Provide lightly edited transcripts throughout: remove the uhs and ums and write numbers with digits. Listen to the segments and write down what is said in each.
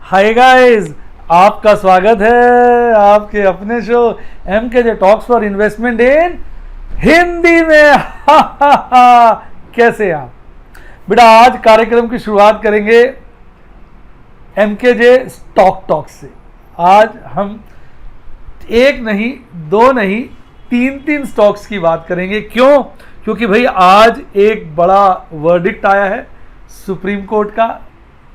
Hi guys, आपका स्वागत है आपके अपने show MKJ talks for investment इन हिंदी में। कैसे आप बेटा? आज कार्यक्रम की शुरुआत करेंगे MKJ स्टॉक टॉक्स से। आज हम एक नहीं, दो नहीं, तीन स्टॉक्स की बात करेंगे। क्यों? क्योंकि भाई आज एक बड़ा वर्डिक्ट आया है सुप्रीम कोर्ट का।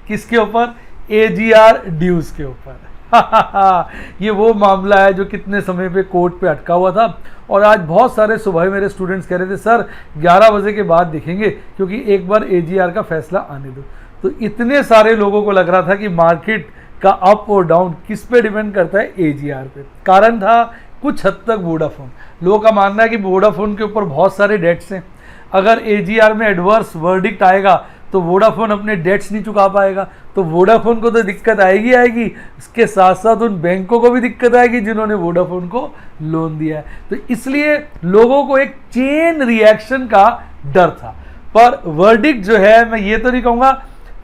किसके ऊपर? AGR ड्यूज के ऊपर। ये वो मामला है जो कितने समय पे कोर्ट पे अटका हुआ था। और आज बहुत सारे सुबह मेरे स्टूडेंट्स कह रहे थे सर 11 बजे के बाद देखेंगे, क्योंकि एक बार AGR का फैसला आने दो। तो इतने सारे लोगों को लग रहा था कि मार्केट का अप और डाउन किस पे डिपेंड करता है? AGR पे। कारण था कुछ हद तक वोडाफोन। लोगों का मानना है कि वोडाफोन के ऊपर बहुत सारे डेट्स हैं। अगर AGR में एडवर्स वर्डिक्ट आएगा तो वोडाफोन अपने डेट्स नहीं चुका पाएगा, तो वोडाफोन को तो दिक्कत आएगी। इसके साथ साथ उन बैंकों को भी दिक्कत आएगी जिन्होंने वोडाफोन को लोन दिया है। तो इसलिए लोगों को एक चेन रिएक्शन का डर था। पर वर्डिक्ट जो है, मैं ये तो नहीं कहूँगा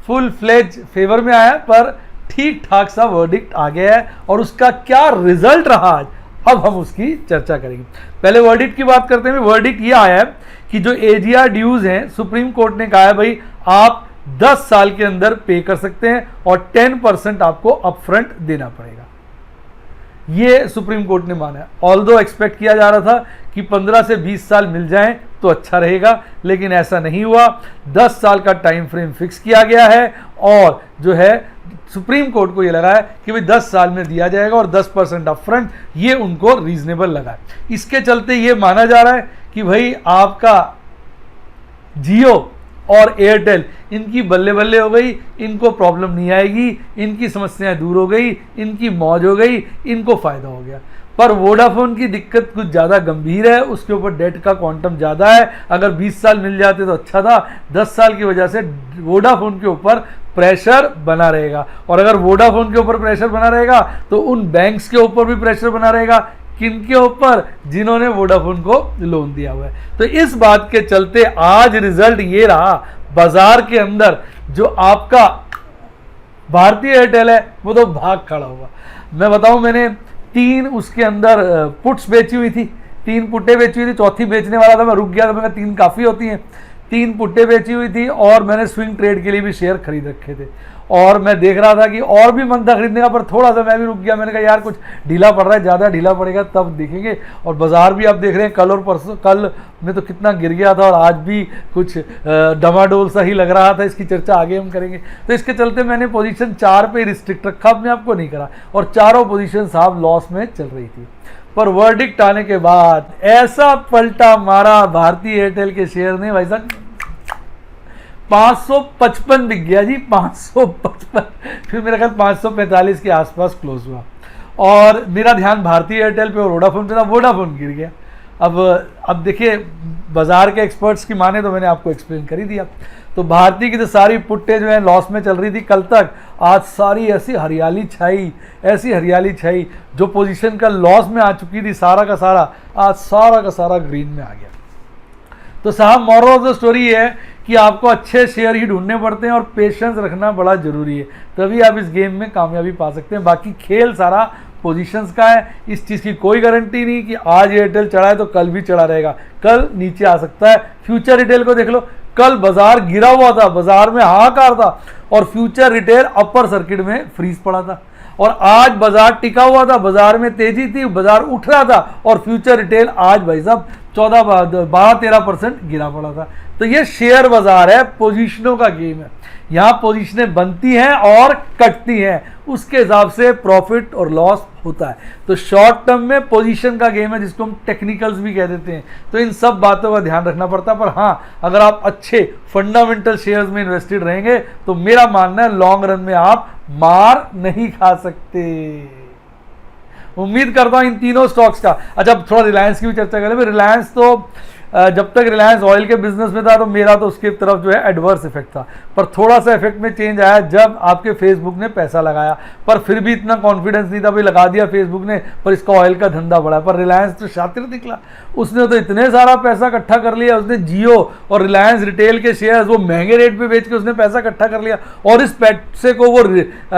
फुल फ्लेज फेवर में आया, पर ठीक ठाक सा वर्डिक्ट आ गया है। और उसका क्या रिजल्ट रहा आज, अब हम उसकी चर्चा करेंगे। पहले वर्डिक्ट की बात करते हैं। वर्डिक्ट ये आया है कि जो AGR ड्यूज हैं, सुप्रीम कोर्ट ने कहा है भाई आप 10 साल के अंदर पे कर सकते हैं और 10% आपको अपफ्रंट देना पड़ेगा। ये सुप्रीम कोर्ट ने माना है। ऑल्दो एक्सपेक्ट किया जा रहा था कि 15 से 20 साल मिल जाएं तो अच्छा रहेगा, लेकिन ऐसा नहीं हुआ। 10 साल का टाइम फ्रेम फिक्स किया गया है और जो है सुप्रीम कोर्ट को ये लगा है कि भाई 10 साल में दिया जाएगा और 10% अपफ्रंट, ये उनको रीजनेबल लगा है। इसके चलते ये माना जा रहा है कि भाई आपका जियो और एयरटेल, इनकी बल्ले बल्ले हो गई, इनको प्रॉब्लम नहीं आएगी, इनकी समस्याएं दूर हो गई, इनकी मौज हो गई, इनको फायदा हो गया। पर वोडाफोन की दिक्कत कुछ ज़्यादा गंभीर है, उसके ऊपर डेट का क्वांटम ज़्यादा है। अगर 20 साल मिल जाते तो अच्छा था, 10 साल की वजह से वोडाफोन के ऊपर प्रेशर बना रहेगा। और अगर वोडाफोन के ऊपर प्रेशर बना रहेगा तो उन बैंक्स के ऊपर भी प्रेशर बना रहेगा। किनके ऊपर? जिन्होंने वोडाफोन को लोन दिया हुआ है। तो इस बात के चलते आज रिजल्ट ये रहा, बाजार के अंदर जो आपका भारतीय एयरटेल है वो तो भाग खड़ा हुआ। मैं बताऊं, मैंने 3 उसके अंदर पुट्स बेची हुई थी, 3 पुट्टे बेची हुई थी, चौथी बेचने वाला था, मैं रुक गया था। मैंने 3 काफ़ी होती हैं, 3 पुट्टे बेची हुई थी और मैंने स्विंग ट्रेड के लिए भी शेयर खरीद रखे थे। और मैं देख रहा था कि और भी मन था खरीदने का, पर थोड़ा सा मैं भी रुक गया। मैंने कहा यार कुछ ढीला पड़ रहा है, ज़्यादा ढीला पड़ेगा तब देखेंगे। और बाजार भी आप देख रहे हैं, कल और परसों, कल में तो कितना गिर गया था और आज भी कुछ डमाडोल सा ही लग रहा था। इसकी चर्चा आगे हम करेंगे। तो इसके चलते मैंने पोजीशन 4 पे रिस्ट्रिक्ट रखा, अपने आप को नहीं करा, और चारों पोजीशन साहब लॉस में चल रही थी। पर वर्डिक्ट आने के बाद ऐसा पलटा मारा भारतीय एयरटेल के शेयर ने, भाई साहब 555 बिक गया जी, 555। फिर मेरा ख्याल 545 के आसपास क्लोज हुआ और मेरा ध्यान भारतीय एयरटेल पे और वोडाफोन पे था। वोडाफोन गिर गया। अब देखिए, बाजार के एक्सपर्ट्स की माने तो मैंने आपको एक्सप्लेन कर ही दिया। तो भारतीय की तो सारी पुट्टे जो है लॉस में चल रही थी कल तक। आज सारी ऐसी हरियाली छाई, ऐसी हरियाली छाई, जो पोजीशन का लॉस में आ चुकी थी सारा का सारा, आज सारा का सारा ग्रीन में आ गया। तो साहब मोरल ऑफ द स्टोरी ये है कि आपको अच्छे शेयर ही ढूंढने पड़ते हैं और पेशेंस रखना बड़ा जरूरी है, तभी आप इस गेम में कामयाबी पा सकते हैं। बाकी खेल सारा पोजीशंस का है। इस चीज़ की कोई गारंटी नहीं कि आज एयरटेल चढ़ा है तो कल भी चढ़ा रहेगा, कल नीचे आ सकता है। फ्यूचर रिटेल को देख लो, कल बाजार गिरा हुआ था, बाजार में हाहाकार था और फ्यूचर रिटेल अपर सर्किट में फ्रीज पड़ा था। और आज बाजार टिका हुआ था, बाजार में तेजी थी, बाजार उठ रहा था और फ्यूचर रिटेल आज भाई साहब 12-13% गिरा पड़ा था। तो ये शेयर बाजार है, पोजीशनों का गेम है। यहाँ पोजीशनें बनती हैं और कटती हैं, उसके हिसाब से प्रॉफिट और लॉस होता है। तो शॉर्ट टर्म में पोजीशन का गेम है, जिसको हम टेक्निकल्स भी कह देते हैं। तो इन सब बातों का ध्यान रखना पड़ता है। पर हाँ, अगर आप अच्छे फंडामेंटल शेयर्स में इन्वेस्टेड रहेंगे तो मेरा मानना है लॉन्ग रन में आप मार नहीं खा सकते। उम्मीद करता हूं इन तीनों स्टॉक्स का। अच्छा, अब थोड़ा रिलायंस की भी चर्चा करें। रिलायंस तो जब तक रिलायंस ऑयल के बिजनेस में था तो मेरा तो उसकी तरफ जो है एडवर्स इफेक्ट था, पर थोड़ा सा इफेक्ट में चेंज आया जब आपके फेसबुक ने पैसा लगाया। पर फिर भी इतना कॉन्फिडेंस नहीं था, भाई लगा दिया फेसबुक ने, पर इसका ऑयल का धंधा बढ़ा। पर रिलायंस तो शातिर निकला, उसने तो इतने सारा पैसा इकट्ठा कर लिया, उसने जियो और रिलायंस रिटेल के शेयर्स वो महंगे रेट पे बेच के उसने पैसा इकट्ठा कर लिया, और इस पैसे को वो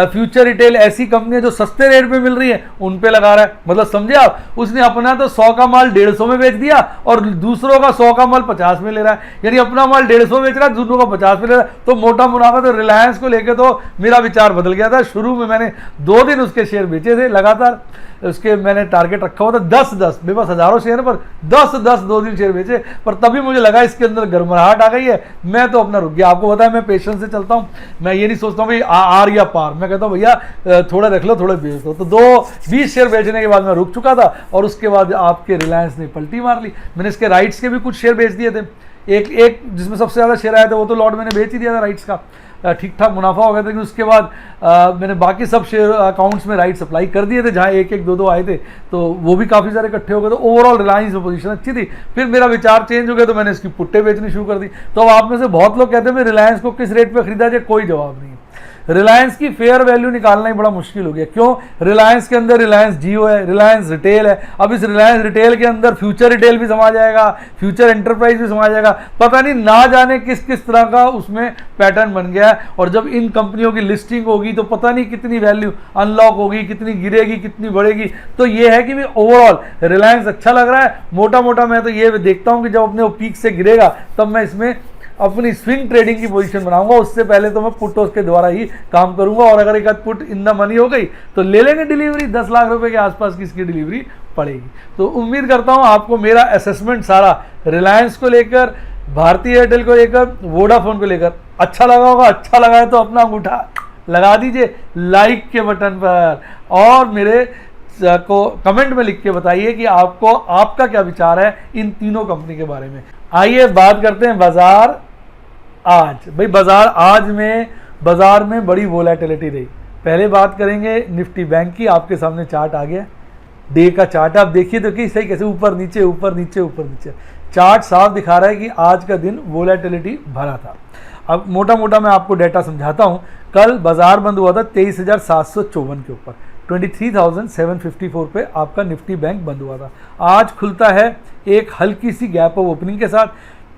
फ्यूचर रिटेल ऐसी कंपनियां जो सस्ते रेट पे मिल रही है उन पे लगा रहा है। मतलब समझे आप, उसने अपना तो 100 का माल 150 में बेच दिया और दूसरों का 100 का माल 50 में ले रहा है, यानी अपना माल 150 बेच रहा है, दूसरों का 50 में ले रहा है, तो मोटा मुनाफा। तो रिलायंस को लेकर तो मेरा विचार बदल गया था। शुरू में मैंने 2 दिन उसके शेयर बेचे थे लगातार, उसके मैंने टारगेट रखा हुआ था 10-10, मेरे पास हजारों शेयर पर 10-10 2 दिन शेयर बेचे, पर तभी मुझे लगा इसके अंदर गर्मराहट आ गई है, मैं तो अपना रुक गया। आपको पता है मैं पेशेंस से चलता हूँ, मैं ये नहीं सोचता हूँ भाई आर या पार, मैं कहता हूँ भैया थोड़ा रख लो थोड़ा बेच दो। तो 20 शेयर बेचने के बाद मैं रुक चुका था, और उसके बाद आपके रिलायंस ने पलटी मार ली। मैंने इसके राइट्स के भी कुछ शेयर बेच दिए थे, एक जिसमें सबसे ज़्यादा शेयर आया था वो तो लॉट मैंने बेच ही दिया था राइट्स का, ठीक ठाक मुनाफा हो गया था। लेकिन उसके बाद मैंने बाकी सब शेयर अकाउंट्स में राइट सप्लाई कर दिए थे, जहाँ 1-1 2-2 आए थे, तो वो भी काफ़ी सारे इकट्ठे हो गए। तो ओवरऑल रिलायंस में पोजीशन अच्छी थी। फिर मेरा विचार चेंज हो गया, तो मैंने इसकी पुट्टे बेचनी शुरू कर दी। तो अब आप में से बहुत लोग कहते हैं रिलायंस को किस रेट पर खरीदा जाए, कोई जवाब नहीं है। रिलायंस की फेयर वैल्यू निकालना ही बड़ा मुश्किल हो गया। क्यों? रिलायंस के अंदर रिलायंस जियो है, रिलायंस रिटेल है, अब इस रिलायंस रिटेल के अंदर फ्यूचर रिटेल भी समा जाएगा, फ्यूचर एंटरप्राइज भी समा जाएगा, पता नहीं ना जाने किस किस तरह का उसमें पैटर्न बन गया है। और जब इन कंपनियों की लिस्टिंग होगी तो पता नहीं कितनी वैल्यू अनलॉक होगी, कितनी गिरेगी, कितनी बढ़ेगी। तो ये है कि भी ओवरऑल रिलायंस अच्छा लग रहा है। मोटा मोटा मैं तो ये देखता हूँ कि जब अपने वो पीक से गिरेगा तब मैं इसमें अपनी स्विंग ट्रेडिंग की पोजीशन बनाऊंगा, उससे पहले तो मैं पुटों के द्वारा ही काम करूंगा। और अगर एक आध पुट इन द मनी हो गई तो ले लेंगे डिलीवरी, 10 लाख रुपए के आसपास की इसकी डिलीवरी पड़ेगी। तो उम्मीद करता हूं आपको मेरा असेसमेंट सारा रिलायंस को लेकर, भारतीय एयरटेल को लेकर, वोडाफोन को लेकर अच्छा लगा होगा। अच्छा लगा है तो अपना अंगूठा लगा दीजिए लाइक के बटन पर, और मेरे को कमेंट में लिख के बताइए कि आपको आपका क्या विचार है इन तीनों कंपनी के बारे में। आइए बात करते हैं बाजार आज। भाई बाजार में बड़ी वोलेटिलिटी रही। पहले बात करेंगे निफ्टी बैंक की। आपके सामने चार्ट आ गया, डे का चार्ट आप देखिए तो कि सही कैसे ऊपर नीचे ऊपर नीचे ऊपर नीचे, चार्ट साफ दिखा रहा है कि आज का दिन वोलेटिलिटी भरा था। अब मोटा मोटा मैं आपको डेटा समझाता हूं। कल बाजार बंद हुआ था 23,754 के ऊपर, 23,754 पे आपका निफ्टी बैंक बंद हुआ था। आज खुलता है एक हल्की सी गैप ऑफ ओपनिंग के साथ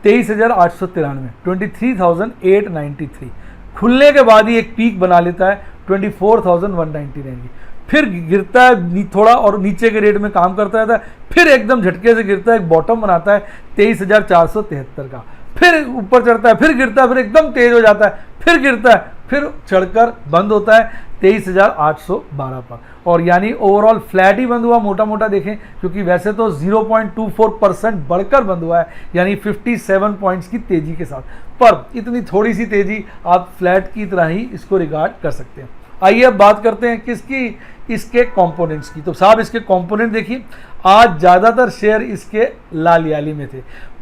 23,893, 23,893। खुलने के बाद ही एक पीक बना लेता है 24,199 की, फिर गिरता है थोड़ा और नीचे के रेट में काम करता रहता है, फिर एकदम झटके से गिरता है, एक बॉटम बनाता है 23,473 का, फिर ऊपर चढ़ता है, फिर गिरता है, फिर एकदम तेज हो जाता है, फिर गिरता है, फिर चढ़कर बंद होता है 23,812 पर। और यानी ओवरऑल फ्लैट ही बंद हुआ मोटा मोटा देखें, क्योंकि वैसे तो 0.24% बढ़कर बंद हुआ है, यानी 57 पॉइंट्स की तेजी के साथ। पर इतनी थोड़ी सी तेजी आप फ्लैट की तरह ही इसको रिगार्ड कर सकते हैं। आइए अब बात करते हैं किसकी, इसके कंपोनेंट्स की। तो साहब इसके कंपोनेंट देखिए, आज ज़्यादातर शेयर इसके लालियाली में थे।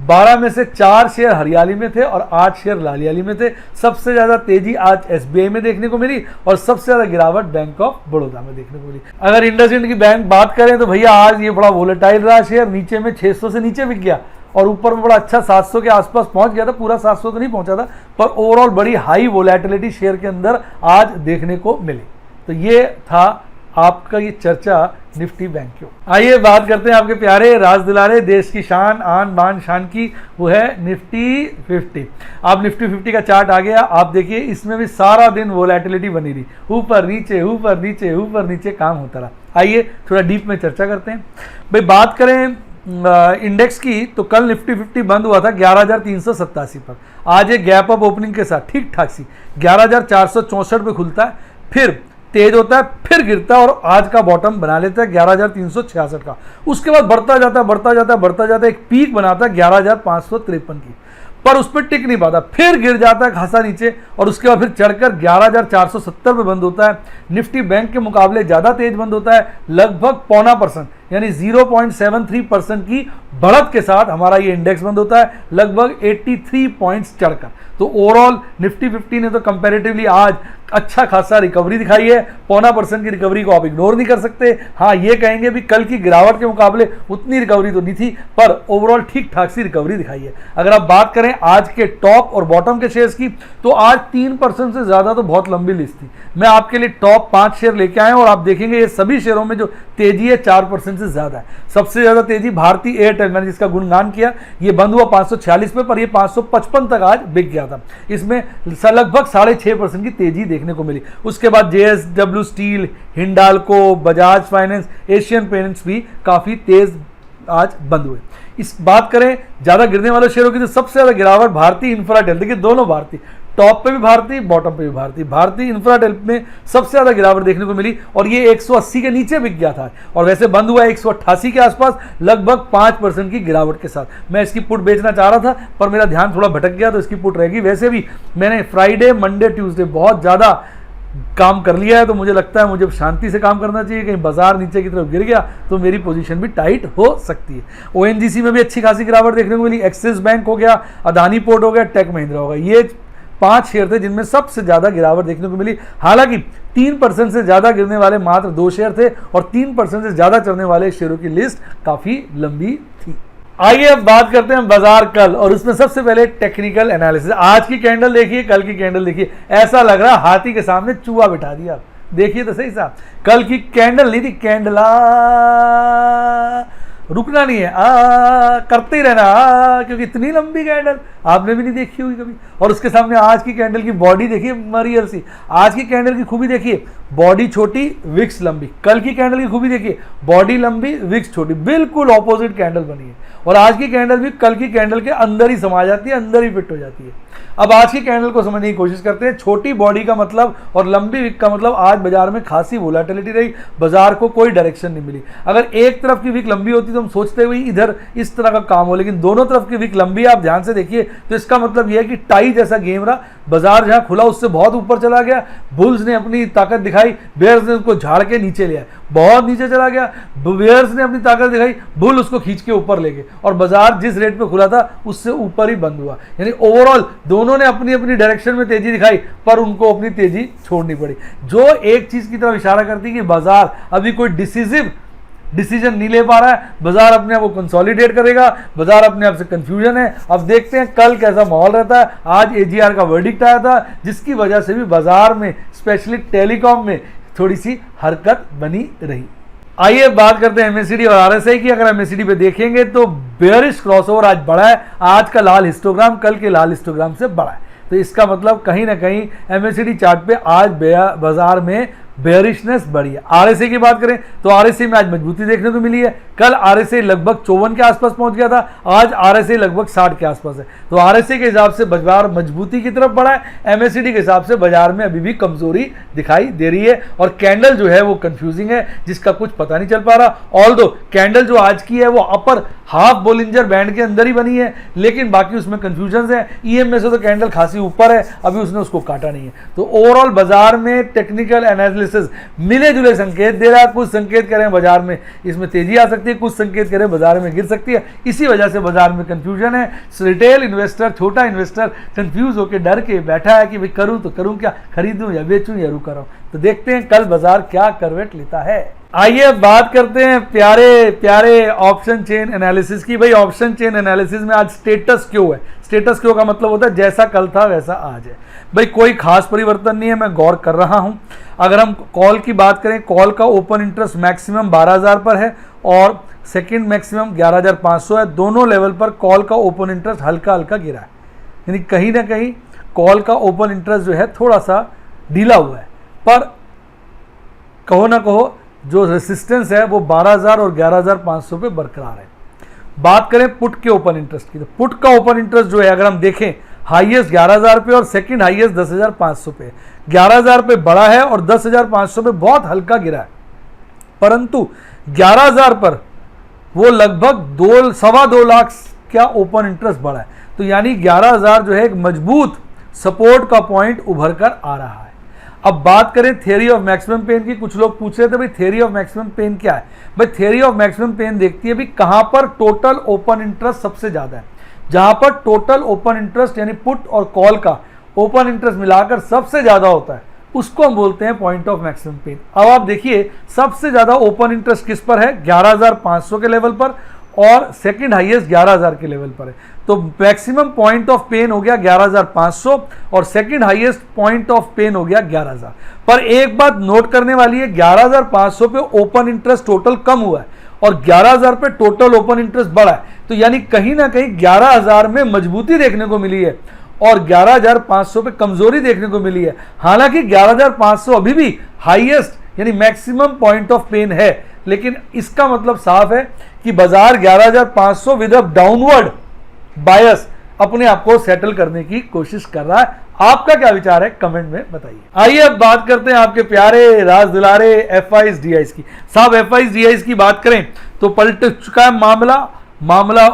12 में से 4 शेयर हरियाली में थे और 8 शेयर लालियाली में थे। सबसे ज़्यादा तेजी आज एसबीआई में देखने को मिली और सबसे ज़्यादा गिरावट बैंक ऑफ बड़ौदा में देखने को मिली। अगर इंडसइंड की बैंक बात करें तो भैया आज ये बड़ा वोलेटाइल रहा, शेयर नीचे में 600 से नीचे बिक गया और ऊपर में बड़ा अच्छा 700 के आसपास पहुंच गया था। पूरा 700 तो नहीं पहुंचा था, पर ओवरऑल बड़ी हाई वोलेटिलिटी शेयर के अंदर आज देखने को मिली। तो ये था आपका ये चर्चा निफ्टी बैंक की। आइए बात करते हैं आपके प्यारे राज दुलारे देश की शान आन बान शान की, वो है निफ्टी 50। आप निफ्टी 50 का चार्ट आ गया, आप देखिए इसमें भी सारा दिन वोलेटिलिटी बनी रही, ऊपर नीचे ऊपर नीचे ऊपर नीचे काम होता रहा। आइए थोड़ा डीप में चर्चा करते हैं। भाई बात करें इंडेक्स की तो कल निफ्टी 50 बंद हुआ था 11,387 पर। आज एक गैप अप ओपनिंग के साथ ठीक ठाक सी 11,464 पे खुलता है, फिर तेज होता है, फिर गिरता है और आज का बॉटम बना लेता है 11,366 का। उसके बाद बढ़ता जाता है बढ़ता जाता है बढ़ता जाता है, एक पीक बनाता है 11,553 की, पर उस पर टिक नहीं पाता, फिर गिर जाता है खासा नीचे और उसके बाद फिर चढ़कर 11,470 पे बंद होता है। निफ्टी बैंक के मुकाबले ज़्यादा तेज बंद होता है, लगभग 0.25% यानी 0.73% की बढ़त के साथ हमारा ये इंडेक्स बंद होता है लगभग 83 पॉइंट्स चढ़कर। तो ओवरऑल निफ्टी 50 ने तो कंपैरेटिवली आज अच्छा खासा रिकवरी दिखाई है। 0.25% की रिकवरी को आप इग्नोर नहीं कर सकते। हाँ, ये कहेंगे भी कल की गिरावट के मुकाबले उतनी रिकवरी तो नहीं थी, पर ओवरऑल ठीक ठाक सी रिकवरी दिखाई है। अगर आप बात करें आज के टॉप और बॉटम के शेयर्स की, तो आज 3% से ज्यादा तो बहुत लंबी लिस्ट थी। मैं आपके लिए टॉप 5 शेयर लेके आया हूं और आप देखेंगे ये सभी शेयरों में जो तेजी है 4% से ज्यादा है। सबसे ज्यादा तेजी भारतीय एयरटेल, मैंने जिसका गुणगान किया, ये बंद हुआ 546 पे, पर ये 555 तक आज बिक गया था। इसमें लगभग 6.5% की तेजी देखने को मिली। उसके बाद JSW steel, Hindalco, Bajaj finance, Asian paints भी काफी तेज आज बंद हुए। इस बात करें ज्यादा गिरने वाले शेयरों की, तो सबसे ज्यादा गिरावट भारतीय इंफ्राटेल, देखिए दोनों भारतीय, टॉप पे भी भारतीय, बॉटम पे भी भारतीय। भारतीय इंफ्राटेल में सबसे ज्यादा गिरावट देखने को मिली और ये 180 के नीचे बिक गया था और वैसे बंद हुआ 188 के आसपास, लगभग 5% की गिरावट के साथ। मैं इसकी पुट बेचना चाह रहा था पर मेरा ध्यान थोड़ा भटक गया, तो इसकी पुट रहेगी। वैसे भी मैंने फ्राइडे, मंडे, ट्यूसडे बहुत ज्यादा काम कर लिया है, तो मुझे लगता है मुझे शांति से काम करना चाहिए। कहीं बाजार नीचे की तरफ गिर गया तो मेरी पोजीशन भी टाइट हो सकती है। ONGC में भी अच्छी खासी गिरावट देखने को मिली। एक्सिस बैंक हो गया, अदानी पोर्ट हो गया, टेक महिंद्रा हो गया, ये 5 शेयर थे जिनमें सबसे ज्यादा गिरावट देखने को मिली। हालांकि 3% से ज्यादा गिरने वाले मात्र 2 शेयर थे और 3% से ज्यादा चढ़ने वाले शेयरों की लिस्ट काफी लंबी थी। आइए अब बात करते हैं बाजार कल, और उसमें सबसे पहले टेक्निकल एनालिसिस। आज की कैंडल देखिए, कल की कैंडल देखिए, ऐसा लग रहा हाथी के सामने चूहा बिठा दिया। देखिए तो सही साहब, कल की कैंडल नहीं थी, कैंडला रुकना नहीं है, करते ही रहना, क्योंकि इतनी लंबी कैंडल आपने भी नहीं देखी होगी कभी। और उसके सामने आज की कैंडल की बॉडी देखिए, मरियल सी। आज की कैंडल की खूबी देखिए, बॉडी छोटी, विक्स लंबी। कल की कैंडल की खूबी देखिए, बॉडी लंबी, विक्स छोटी, बिल्कुल ऑपोजिट कैंडल बनी है। और आज की कैंडल भी कल की कैंडल के अंदर ही समा जाती है, अंदर ही फिट हो जाती है। अब आज की कैंडल को समझने की कोशिश करते हैं। छोटी बॉडी का मतलब और लंबी विक का मतलब, आज बाजार में खासी वोलेटिलिटी रही, बाजार को कोई डायरेक्शन नहीं मिली। अगर एक तरफ की विक लंबी होती तो हम सोचते हुए इधर इस तरह का काम हो, लेकिन दोनों तरफ की विक लंबी है। आप ध्यान से देखिए तो इसका मतलब यह है कि टाई जैसा गेम रहा। बाजार जहां खुला उससे बहुत ऊपर चला गया, बुल्स ने अपनी ताकत दिखाई, बेयर्स ने उसको झाड़ के नीचे लिया, बहुत नीचे चला गया, बेयर्स ने अपनी ताकत दिखाई, बुल उसको खींच के ऊपर ले गए और बाजार जिस रेट पे खुला था उससे ऊपर ही बंद हुआ। यानी ओवरऑल दोनों ने अपनी अपनी डायरेक्शन में तेजी दिखाई, पर उनको अपनी तेजी छोड़नी पड़ी, जो एक चीज की तरफ इशारा करती है कि बाजार अभी कोई डिसीजिव डिसीजन नहीं ले पा रहा है। बाजार अपने आप को कंसोलिडेट करेगा, बाजार अपने आप से कंफ्यूजन है। अब देखते हैं कल कैसा माहौल रहता है। आज AGR का वर्डिक्ट आया था, जिसकी वजह से भी बाजार में स्पेशली टेलीकॉम में थोड़ी सी हरकत बनी रही। आइए बात करते हैं MACD और RSI की। अगर MACD पे देखेंगे तो बेयरिश क्रॉसओवर आज बड़ा है। आज का लाल हिस्टोग्राम कल के लाल हिस्टोग्राम से बड़ा है, तो इसका मतलब कहीं ना कहीं MACD चार्ट पे आज बाजार में बेयरिशनेस बढ़ी है। RSI की बात करें तो RSI में आज मजबूती देखने को मिली है। कल RSI लगभग 54 के आसपास पहुंच गया था, आज RSI लगभग 60 के आसपास है। तो RSI के हिसाब से बाजार मजबूती की तरफ बढ़ा है। MACD के हिसाब से बाजार में अभी भी कमजोरी दिखाई दे रही है और कैंडल जो है वो कंफ्यूजिंग है, जिसका कुछ पता नहीं चल पा रहा। ऑल्दो कैंडल जो आज की है वो अपर हाफ बोलिंजर बैंड के अंदर ही बनी है, लेकिन बाकी उसमें कंफ्यूजन है। EM में से तो कैंडल खासी ऊपर है, अभी उसने उसको काटा नहीं है। तो ओवरऑल बाजार में टेक्निकल एनालिसिस मिले जुले संकेत दे रहा है। कुछ संकेत कह रहे हैं बाजार में इसमें तेजी आ सकती है, कुछ संकेत कह रहे हैं बाजार में गिर सकती है। इसी वजह से बाजार में कंफ्यूजन है। रिटेल इन्वेस्टर, छोटा इन्वेस्टर कंफ्यूज होकर डर के बैठा है कि भाई करूं तो करूं क्या, खरीदूं या बेचूं या रुका रहूं। तो देखते हैं कल बाजार क्या करवट लेता है। आइए बात करते हैं प्यारे प्यारे ऑप्शन चेन एनालिसिस की। भाई ऑप्शन चेन एनालिसिस में आज स्टेटस क्यों है। स्टेटस क्यों का मतलब होता है जैसा कल था वैसा आज है। भाई कोई खास परिवर्तन नहीं है, मैं गौर कर रहा हूं। अगर हम कॉल की बात करें, कॉल का ओपन इंटरेस्ट मैक्सिमम 12,000 पर है और सेकंड मैक्सिमम 11,500 है। दोनों लेवल पर कॉल का ओपन इंटरेस्ट हल्का हल्का गिरा है, यानी कहीं ना कहीं कॉल का ओपन इंटरेस्ट जो है थोड़ा सा ढीला हुआ है। पर कहो ना कहो जो रेसिस्टेंस है वो 12,000 और 11,500 पे बरकरार है। बात करें पुट के ओपन इंटरेस्ट की, तो पुट का ओपन इंटरेस्ट जो है अगर हम देखें, हाईएस्ट 11,000 पे और सेकंड हाईएस्ट 10,500 पे। 11,000 पे बड़ा है और 10,500 पे बहुत हल्का गिरा है, परंतु 11,000 पर वो लगभग 2.25 लाख का ओपन इंटरेस्ट बढ़ा है। तो यानी 11,000 जो है एक मजबूत सपोर्ट का पॉइंट उभर कर आ रहा है। अब बात करें थ्योरी ऑफ मैक्सिमम पेन की। कुछ लोग पूछ रहे थे भाई थ्योरी ऑफ मैक्सिमम पेन क्या है। भाई थ्योरी ऑफ मैक्सिमम पेन देखती है भी कहां पर टोटल ओपन इंटरेस्ट सबसे ज्यादा है। जहां पर टोटल ओपन इंटरेस्ट यानी पुट और कॉल का ओपन इंटरेस्ट मिलाकर सबसे ज्यादा होता है उसको हम बोलते हैं पॉइंट ऑफ मैक्सिमम पेन। अब आप देखिए सबसे ज्यादा ओपन इंटरेस्ट किस पर है, 11,500 के लेवल पर, और सेकंड हाईएस्ट 11,000 के लेवल पर है। तो मैक्सिमम पॉइंट ऑफ पेन हो गया 11,500 और second highest point of pain हो गया 11,000। पर एक बात नोट करने वाली है, 11,500 पे ओपन इंटरेस्ट टोटल कम हुआ है और 11,000 पे टोटल ओपन इंटरेस्ट बढ़ा है। तो यानी कहीं ना कहीं 11,000 में मजबूती देखने को मिली है और 11,500 पे कमजोरी देखने को मिली है। हालांकि 11,500 अभी भी हाईएस्ट यानी मैक्सिमम पॉइंट ऑफ पेन है, लेकिन इसका मतलब साफ है कि बाजार 11,500 विद अ डाउनवर्ड बायस अपने आप को सेटल करने की कोशिश कर रहा है। आपका क्या विचार है कमेंट में बताइए। आइए अब बात करते हैं आपके प्यारे राज दुलारे एफआईज डीआईज की। साहब एफआईज डीआईज की बात करें तो पलट चुका है मामला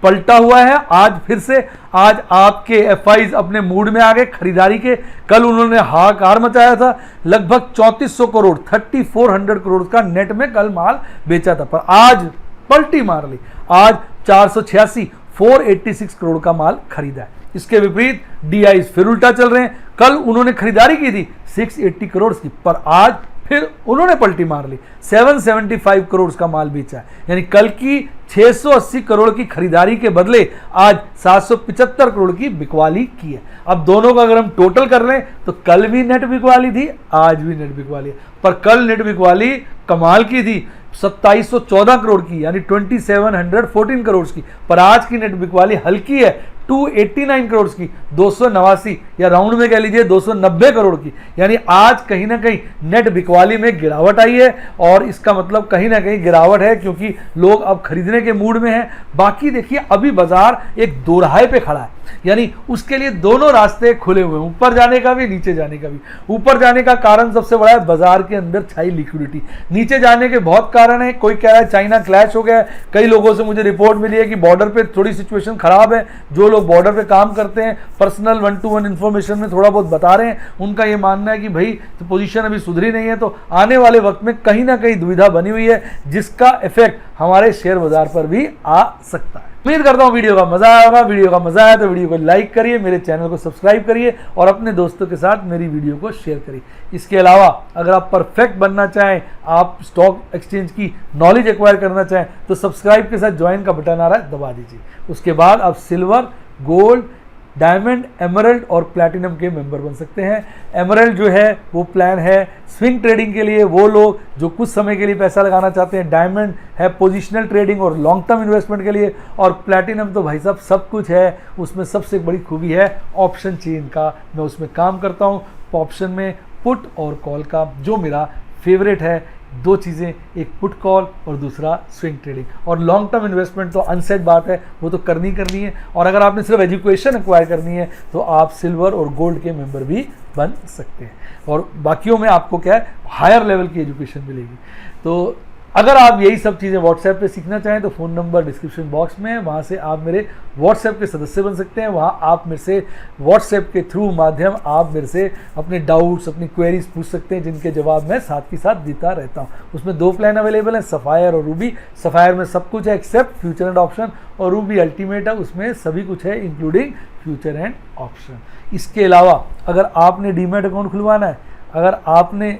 पलटा हुआ है। आज फिर से आज आपके एफआईज अपने मूड में आ गए खरीदारी के। कल उन्होंने हाहाकार मचाया था, लगभग 3400 करोड़ 3400 करोड़ का नेट में कल माल बेचा था, पर आज पलटी मार ली। आज 486 करोड़ का माल खरीदा है। इसके विपरीत डीआईज फिर उल्टा चल रहे हैं। कल उन्होंने खरीदारी की थी 680 करोड़ की, पर आज फिर उन्होंने पलटी मार ली, 775 करोड़ का माल बेचा है। यानी कल की 680 करोड़ की खरीदारी के बदले आज 775 करोड़ की बिकवाली की है। अब दोनों का अगर हम टोटल कर लें तो कल भी नेट बिकवाली थी, आज भी नेट बिकवाली है, पर कल नेट बिकवाली कमाल की थी 2714 करोड़ की यानी 2714 करोड़ की, पर आज की नेट बिकवाली हल्की है 289 करोड़ की, 289 या राउंड में कह लीजिए 290 करोड़ की। यानी आज कहीं ना कहीं नेट बिकवाली में गिरावट आई है और इसका मतलब कहीं ना कहीं गिरावट है क्योंकि लोग अब खरीदने के मूड में हैं। बाकी देखिए अभी बाजार एक दोराहे पे खड़ा है, यानी उसके लिए दोनों रास्ते खुले हुए हैं, ऊपर जाने का भी नीचे जाने का भी। ऊपर जाने का कारण सबसे बड़ा है बाजार के अंदर छाई लिक्विडिटी। नीचे जाने के बहुत कारण है। कोई कह रहा है चाइना क्लैश हो गया है, कई लोगों से मुझे रिपोर्ट मिली है कि बॉर्डर पे थोड़ी सिचुएशन खराब है। जो लोग बॉर्डर पे काम करते हैं पर्सनल 1-to-1 इंफॉर्मेशन में थोड़ा बहुत बता रहे हैं, उनका ये मानना है कि भाई तो पोजीशन अभी सुधरी नहीं है, तो आने वाले वक्त में कहीं ना कहीं दुविधा बनी हुई है जिसका इफेक्ट हमारे शेयर बाजार पर भी आ सकता है। उम्मीद करता हूं वीडियो का मजा आया होगा। वीडियो का मजा आया तो वीडियो को लाइक करिए, मेरे चैनल को सब्सक्राइब करिए और अपने दोस्तों के साथ मेरी वीडियो को शेयर करिए। इसके अलावा अगर आप परफेक्ट बनना चाहें, आप स्टॉक एक्सचेंज की नॉलेज एक्वायर करना चाहें तो सब्सक्राइब के साथ ज्वाइन का बटन आ रहा है, दबा दीजिए। उसके बाद आप सिल्वर, गोल्ड, डायमंड, एमरल्ड और प्लैटिनम के मेंबर बन सकते हैं। एमरल्ड जो है वो प्लान है स्विंग ट्रेडिंग के लिए, वो लोग जो कुछ समय के लिए पैसा लगाना चाहते हैं। डायमंड है पोजिशनल ट्रेडिंग और लॉन्ग टर्म इन्वेस्टमेंट के लिए, और प्लैटिनम तो भाई साहब सब कुछ है। उसमें सबसे बड़ी खूबी है ऑप्शन चेन का, मैं उसमें काम करता हूँ। ऑप्शन में पुट और कॉल का जो मेरा फेवरेट है, दो चीज़ें, एक पुट कॉल और दूसरा स्विंग ट्रेडिंग। और लॉन्ग टर्म इन्वेस्टमेंट तो अनसेट बात है, वो तो करनी है। और अगर आपने सिर्फ एजुकेशन एक्वायर करनी है तो आप सिल्वर और गोल्ड के मेंबर भी बन सकते हैं, और बाकियों में आपको क्या है हायर लेवल की एजुकेशन मिलेगी। तो अगर आप यही सब चीज़ें व्हाट्सएप पे सीखना चाहें तो फ़ोन नंबर डिस्क्रिप्शन बॉक्स में है, वहाँ से आप मेरे व्हाट्सएप के सदस्य बन सकते हैं। वहाँ आप मेरे से व्हाट्सएप के थ्रू माध्यम आप मेरे से अपने डाउट्स, अपनी क्वेरीज पूछ सकते हैं, जिनके जवाब मैं साथ के साथ देता रहता हूँ। उसमें 2 प्लान अवेलेबल हैं, सफ़ायर और रूबी। सफ़ायर में सब कुछ है एक्सेप्ट फ्यूचर एंड ऑप्शन, और रूबी अल्टीमेट है, उसमें सभी कुछ है इंक्लूडिंग फ्यूचर एंड ऑप्शन। इसके अलावा अगर आपने डीमैट अकाउंट खुलवाना है, अगर आपने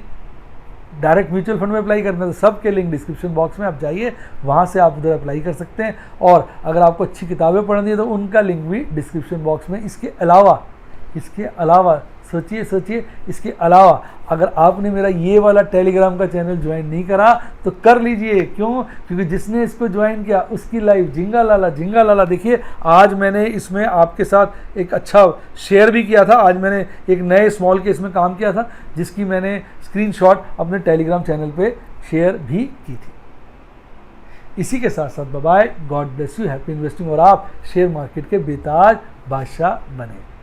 डायरेक्ट म्यूचुअल फंड में अप्लाई करना है तो सबके लिंक डिस्क्रिप्शन बॉक्स में आप जाइए, वहाँ से आप उधर अप्लाई कर सकते हैं। और अगर आपको अच्छी किताबें पढ़नी है तो उनका लिंक भी डिस्क्रिप्शन बॉक्स में। इसके अलावा सोचिए इसके अलावा अगर आपने मेरा ये वाला टेलीग्राम का चैनल ज्वाइन नहीं करा तो कर लीजिए। क्यों? क्योंकि जिसने इसको ज्वाइन किया उसकी लाइफ जिंगा लाला। देखिए आज मैंने इसमें आपके साथ एक अच्छा शेयर भी किया था। आज मैंने एक नए स्मॉल केस में काम किया था जिसकी मैंने स्क्रीनशॉट अपने टेलीग्राम चैनल पे शेयर भी की थी। इसी के साथ साथ bye bye, god bless you, happy investing, और आप शेयर मार्केट के बेताज बादशाह बने।